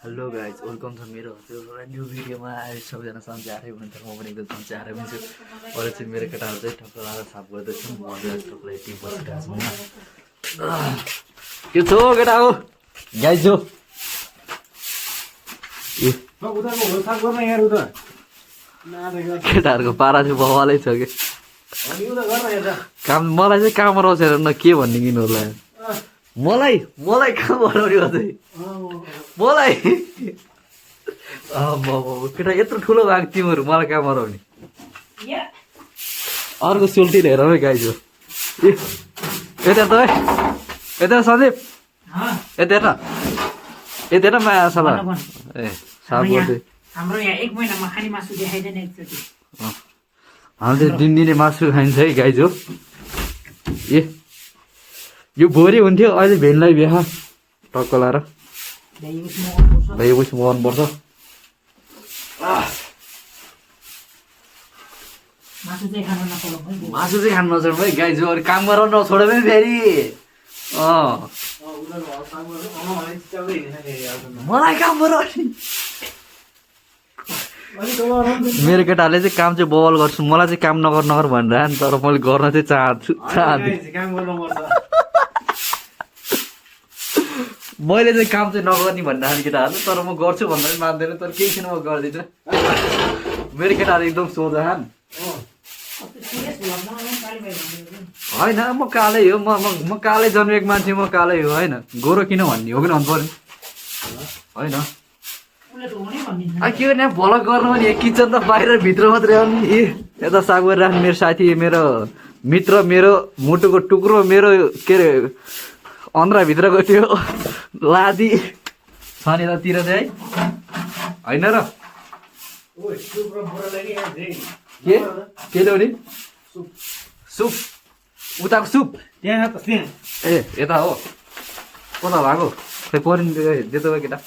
hello guys welcome छ मेरो एउटा न्यू भिडियोमा आए सबैजना सन्चै आएर हुनुहुन्छ म पनि एकदम सन्चै आएर पनि छु अरू चाहिँ मेरो केटाहरू चाहिँ ठक्क लाएर साफ गर्दैछु म चाहिँ ठक्क यति बसिरहेको छु होइन के छ केटा हो गाइज हो केटाहरूको पारा चाहिँ बवालै छ कि काम मलाई चाहिँ काम आउँछ न के भन्ने किन होला मलाई मलाई काम बनाउने हो चाहिँ मलाई केटा यत्रो ठुलो भएको तिमीहरू मलाई काम बनाउने अर्को सुल्टी हेर है गाइज हो यता त है यता सन्दीप यता यता माया सला ए साफ गर्दै हाम्रो यहाँ 1 महिनामा खाने मासु देखाइदैन एकचोटि हामीले दिनदिनै मासु खाइन्छ है गाइज हो ए यो भोलि हुन्थ्यो अहिले भेनलाई बिहा टक्क लाएर भएपछि मगाउनुपर्छ मासु चाहिँ खान नपरौँ है मासु चाहिँ खानु नछोडौँ है गाइज हो काम गराउनु नछोडौँ है फेरि मलाई काम गराउने मेरो केटाले चाहिँ काम चाहिँ बवाल गर्छु मलाई चाहिँ काम नगर भनेर तर मैले गर्न चाहिँ चाहन्छु मैले चाहिँ काम चाहिँ नगर्ने भन्दाखेरि केटाहरूले तर म गर्छु भन्दा पनि मान्दैन तर केही छैन म गर्दिनँ मेरो केटाहरू एकदम सोझान होइन म कालै हो म कालै जन्मेको मान्छे म कालै हो होइन गोरो किन भन्ने हो कि भन्नु पर्यो होइन के गर्ने भलक गर्नु भने किचन त बाहिर भित्र मात्रै हो नि यता सागुर राख्ने मेरो साथी मेरो मित्र मेरो मुटुको टुक्रो मेरो के अरे अन्ध्रभित्रको त्यो लादी छ नि यतातिर चाहिँ है होइन र के ल्याउने सुप उताको सुप ए यता हो कता भएको खै परिन् देतो केटा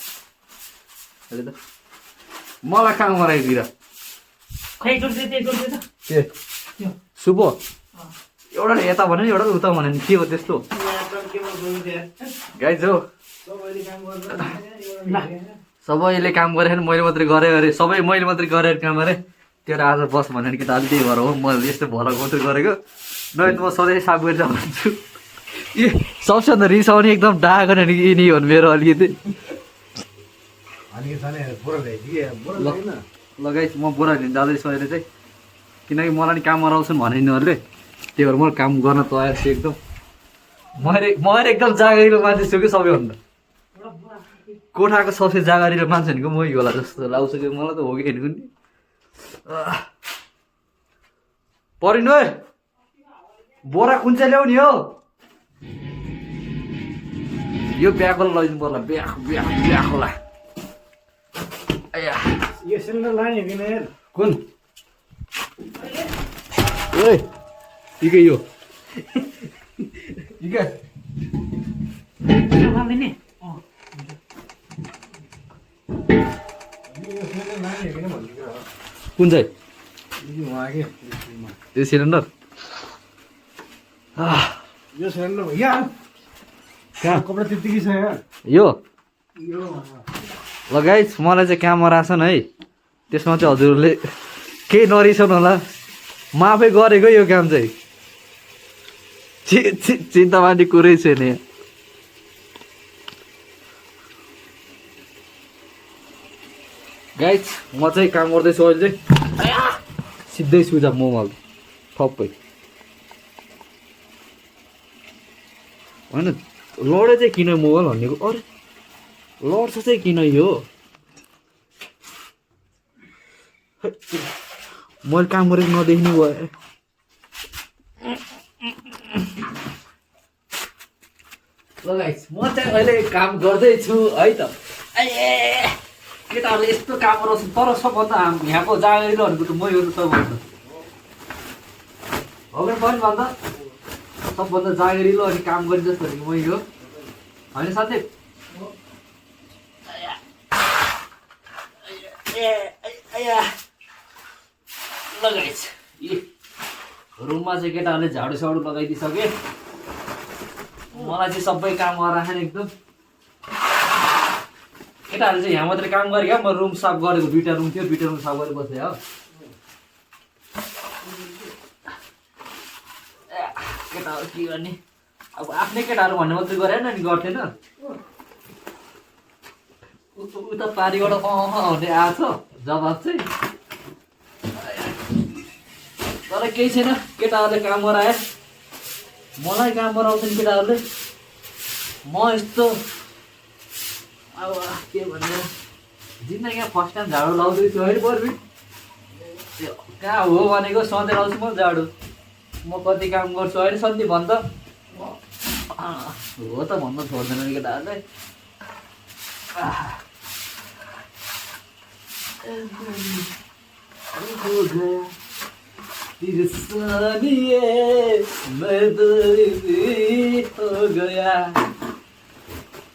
अहिले त मलाई काम गराइदिएर के सुप हो एउटा यता भन्यो नि एउटा उता भन्यो नि के हो त्यस्तो गाइज हो सबैले काम गरे मैले मात्रै गरेँ अरे सबै मैले मात्रै गरेर काम गरेँ तेरो आज बस भन्यो नि कि त अलि त्यही भएर हो मैले यस्तो भलक मात्रै गरेको नभए त म सधैँ साफ गरेर भन्छु ए सबैभन्दा रिसाउने एकदम डाको नि यिनी हो मेरो अलिकति लगाइस म बोरा लिन जाँदैछु अहिले चाहिँ किनकि मलाई नि काम गराउँछन् भने यिनीहरूले त्यही भएर म काम गर्न तयार छु एकदम मैले एकदम जागरिलो मान्छे छु कि सबैभन्दा कोठाको सबसे जागरिलो मान्छे भनेको मै होला जस्तो लाउँछ कि मलाई त हो कि हेर्नु नि परिनु है बोरा कुन चाहिँ ल्याउने हो यो ब्यागबाट लैदिनु पर्ला ब्याग होला यो सिलिन्डर लाने किन यार कुन ओइ ठिकै यो ठिकै कुन चाहिँ त्यो सिलिन्डर यो सिलिन्डर भैया कहाँ कपडा त्यतिकै छ यार यो लगाइस मलाई चाहिँ काम राछन् है त्यसमा चाहिँ हजुरले केही नरिसाउनु होला म आफै गरेको यो काम चाहिँ चिन्ता मान्ने कुरै छैन यहाँ गाइस म चाहिँ काम गर्दैछु अहिले चाहिँ सिधै सुझा मोमल ठप्पै होइन लडे चाहिँ किन मोबाइल भनेको अरे लड्छ चाहिँ किन यो मैले काम गरेको नदेख्ने भयो ल गाइस म चाहिँ अहिले काम गर्दैछु है त केटाहरूले यस्तो काम गराउँछ तर सबभन्दा यहाँको जागरिलोहरूको त मै हो त सबभन्दा हो कि पनि भन्दा सबभन्दा जागरिलो अनि काम गर्ने जस्तो भनेको मै हो होइन साथी लगाइछ रुममा चाहिँ केटाहरूले झाडु साडु लगाइदिइसके मलाई चाहिँ सबै काम गराएन एकदम केटाहरू चाहिँ यहाँ मात्रै काम गरे क्या म रुम साफ गरेको 2टा रुम थियो 2टा रुम साफ गरेर बसेँ हो केटाहरू के गर्ने अब आफ्नै केटाहरू भन्ने मात्रै गरेन नि गर्थेन उता पारिबाट भन्ने आएको छ जवाब चाहिँ तर केही छैन केटाहरूले काम गराए मलाई काम गराउँछन् केटाहरूले म यस्तो अब के भन्ने जिन्दगीमा फर्स्ट टाइम झाडु लाउँदैछु है पर्वि कहाँ हो भनेको सधैँ लाउँछु म झाडु म कति काम गर्छु होइन सन्धि भन्छ हो त भन्न छोड्दैन केटाहरूले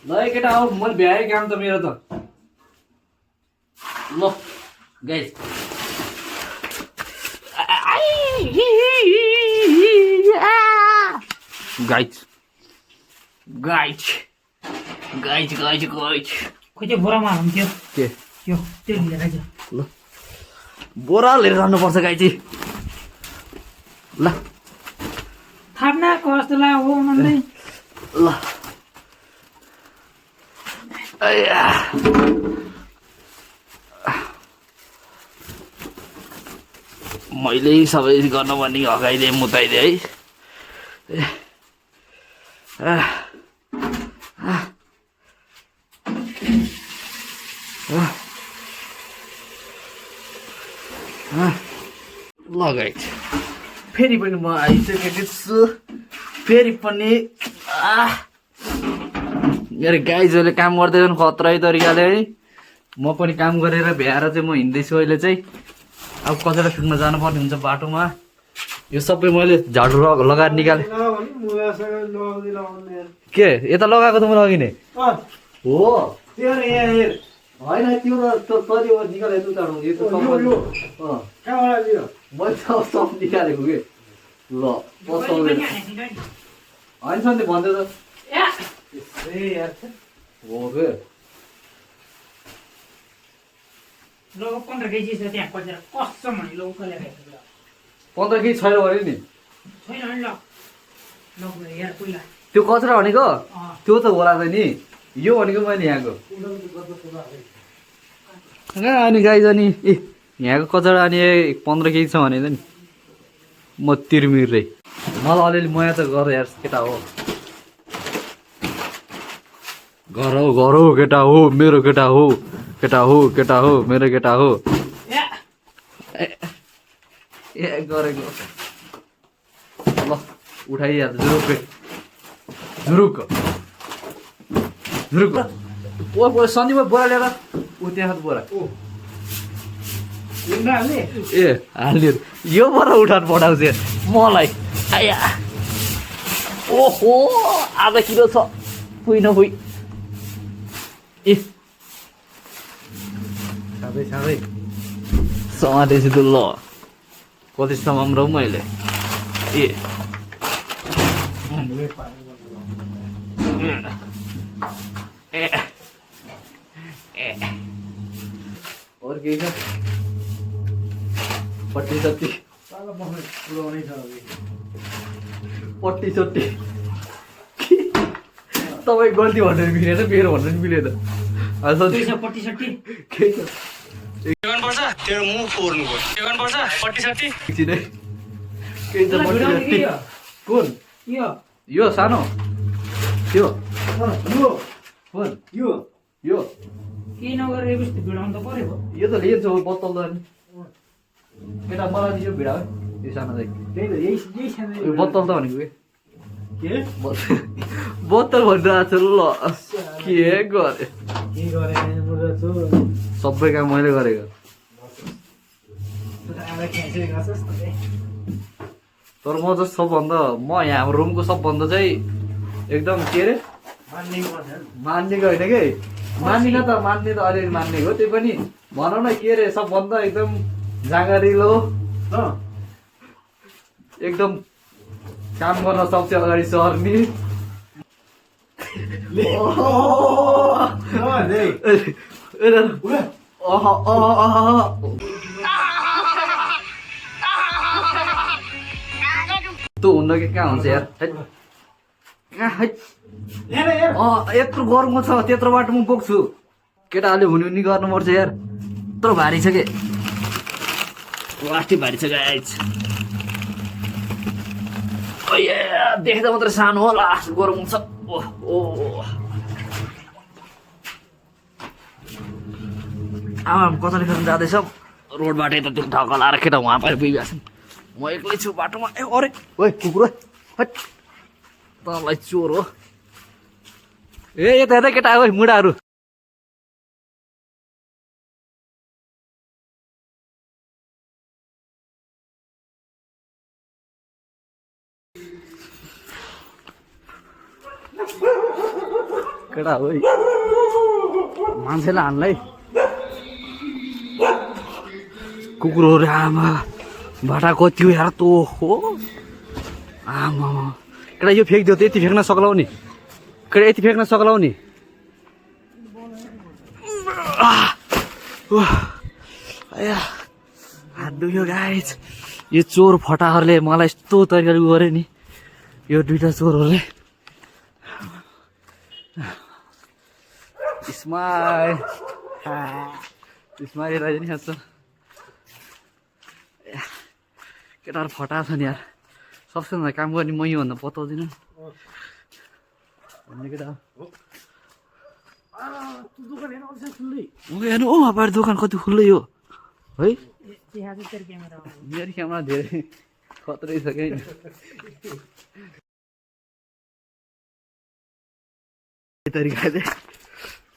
ल केटा हो मैले भ्याएँ काम त मेरो त ल guys guys guys guys guys guys खोइ त्यो बोरामा हुन्थ्यो के त्यो त्यो लिएर आइज ल बोरा लिएर जानुपर्छ गाई चाहिँ ल थाप्ना कस्तो ला हो नन्दै ल आया मैले सबै गर्न भन्ने हगाइदिएँ मुताइदिएँ है लगाइ फेरि पनि म आइसकेको छु फेरि पनि मेरो गाइजहरूले काम गर्दैछन् खतरै तरिकाले है म पनि काम गरेर भ्याएर चाहिँ म हिँड्दैछु अहिले चाहिँ अब कचरा फ्याँक्न जानुपर्ने हुन्छ बाटोमा यो सबै मैले झाडु लगाएर निकालेँ के यता लगाएको त म लगिने हो होइन त्यो त तैँले निकालेको चाँडो यो त मैले सब निकालेको के ल पसाउँदै होइन सन्धि भन्दै त हो के लोगो 15 केजी छ त्यहाँ कचरा कसम भने लोगो कसले 15 केजी छैन भने नि छैन नि ल लोगो यार पहिला त्यो कचरा भनेको त्यो त होला त नि यो भनेको मैले यहाँको अनि गाइज अनि ए यहाँको कचरा अनि 15 केजी छ भने त नि म तिरमिरै मलाई अलिअलि मया त गर यार केटा हो गर हो केटा हो मेरो केटा हो केटा हो केटा हो मेरो केटा हो ए गरेको ल उठाइहाल्छ झुरुक ओ सन्धिमा बोरा ल्याएर ऊ त्यहाँ बोरा ए हाल्ने यो बोरा उठाएर पठाउँछ मलाई आया ओहो आधा किलो छ पुइ नपुइ ए साँदै समातेछु त ल कतिसम्म रह मैले ए और केही छ पट्टी सट्टी पट्टी सट्टी तपाईँ गल्ती भनेर मिलेन मेरो भन्नु नि मिलेन पट्टी सट्टी केही छ गर्नुपर्छ तेरो मुख फोर्नु पर्छ के गर्नुपर्छ पट्टी सट्टी एकछिनै केही छ पट्टी सट्टी कुन यो सानो त्यो यो कुन यो यो केही नगरेर यस्तो भिडाउनु त पऱ्यो यो त लिन्छ बोतल त नि केटा मलाई यो भिडा है यो सानो चाहिँ त्यही त यही सानो यो बोतल त भनेको के बोतल भनेर आएको छु ल के गरे के गरे मुर्दा छु सबै काम मैले गरेको आधा ख्यासे गर्छस् त तर म चाहिँ सबभन्दा म यहाँ हाम्रो रुमको सबभन्दा चाहिँ एकदम के अरे मान्नेको होइन कि मान्दिनँ त मान्ने त अलिअलि मान्ने हो त्यो पनि भनौँ न के अरे सबभन्दा एकदम जाँगरिलो एकदम काम गर्न सबसे अगाडि सर्ने ए दादा अह तँ हुन्न कि कहाँ हुन्छ यार कहाँ है यत्रो गरमको छ त्यत्रो बाटो म बोक्छु केटाहरूले हुने हुने गर्नुपर्छ यार यत्रो भारी छ कि लास्टै भारी छ गाइज देख्दा मात्रै सानो होला गरम छ आमा कचरी खान जाँदैछ रोडबाट यतातिर ढक्का लाएर केटा उहाँ पाएर पुगिरहेको छन् म एक्लै छु बाटोमा ए अरे ओइ कुकुर हट तँलाई चोर हो ए यता यता केटा ओ मुढाहरू केटा हो मान्छेलाई हान्लाई कुकुरहरू आमा भाटा कति हो यार तँ हो आमा केटा यो फ्याँकिदियो त यति फ्याँक्न सक्लौ नि केटा यति फ्याँक्न सक्लौ नि हात दुख्यो गाइज यो चोर फटाहरूले मलाई यस्तो तरिकाले गऱ्यो नि यो दुइटा चोरहरूले स्माइल स्माइल रहेछ नि खास केटाहरू फटा छ नि यार सबसे भन्दा काम गर्ने मै भन्दा बताउँदिनँ भन्ने केटा हेर्नु ओ अगाडि दोकान कति खुल्लै हो है मेरो क्यामेरा धेरै खत्रै छ क्या तरिकाले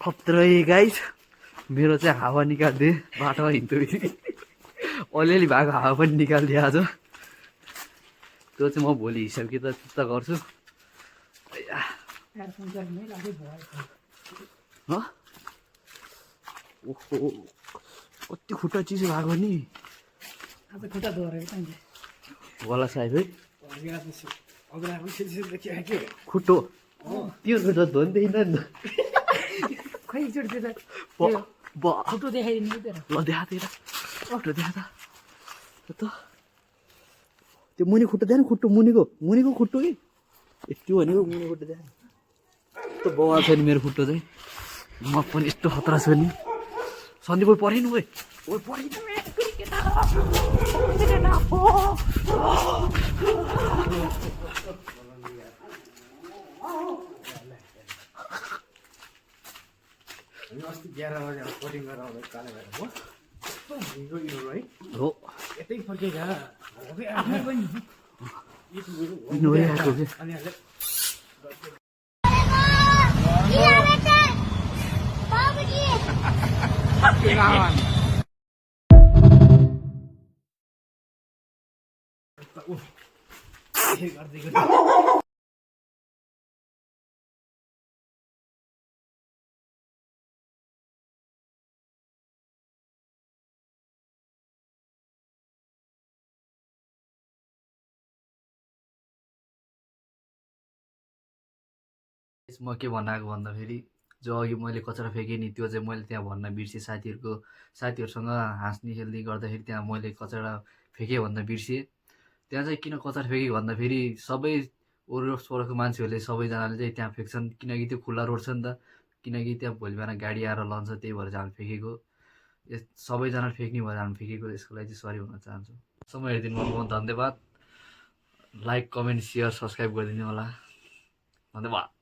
खत्रै गाइस मेरो चाहिँ हावा निकालिदिए बाटोमा हिँड्थ्यो अलिअलि भएको हावा पनि निकालिदिए आज त्यो चाहिँ म भोलि हिसाब किताब चित्त गर्छु ओहो कति खुट्टा चिसो भएको नि होला साहेब है खुट्टो त्यो खुट्टा धोन देखिँदैन नि फोटो देखाइदिनु ल देखा फोटो देखा त त्यो मुनि खुट्टा देखाएन खुट्टो मुनिको खुट्टो कि यति भनेको मुनि खुट्टो देखा यस्तो बवाल छ नि मेरो खुट्टो चाहिँ म पनि यस्तो खतरा छु नि सन्दीप परेन ओइ परेन अस्ति 11 बजे कोटिङ गरेर आउँदा काले भएर हो कस्तो भिगो यो है हो यतै फर्केका आफै पनि नोरिएको के अनि म के भन्न आएको भन्दाखेरि जो अघि मैले कचरा फ्याँकेँ नि त्यो चाहिँ मैले त्यहाँ भन्न बिर्सेँ साथीहरूसँग हाँस्ने खेल्ने गर्दाखेरि त्यहाँ मैले कचरा फ्याँकेँ भन्न बिर्सेँ त्यहाँ चाहिँ किन कचरा फ्याँकेँ भन्दाखेरि सबै वरपरको मान्छेहरूले सबैजनाले चाहिँ त्यहाँ फ्याँक्छन् किनकि त्यो खुल्ला रोड छ नि त किनकि त्यहाँ भोलि बिहान गाडी आएर लन्छ त्यही भएर चाहिँ हामी फ्याँकेको सबैजना फ्याँक्ने भएर हामी फ्याँकेको यसको लागि चाहिँ सरी भन्न चाहन्छु समय हेरिदिनु भयो बहुत धन्यवाद लाइक कमेन्ट सेयर सब्सक्राइब गरिदिनु होला धन्यवाद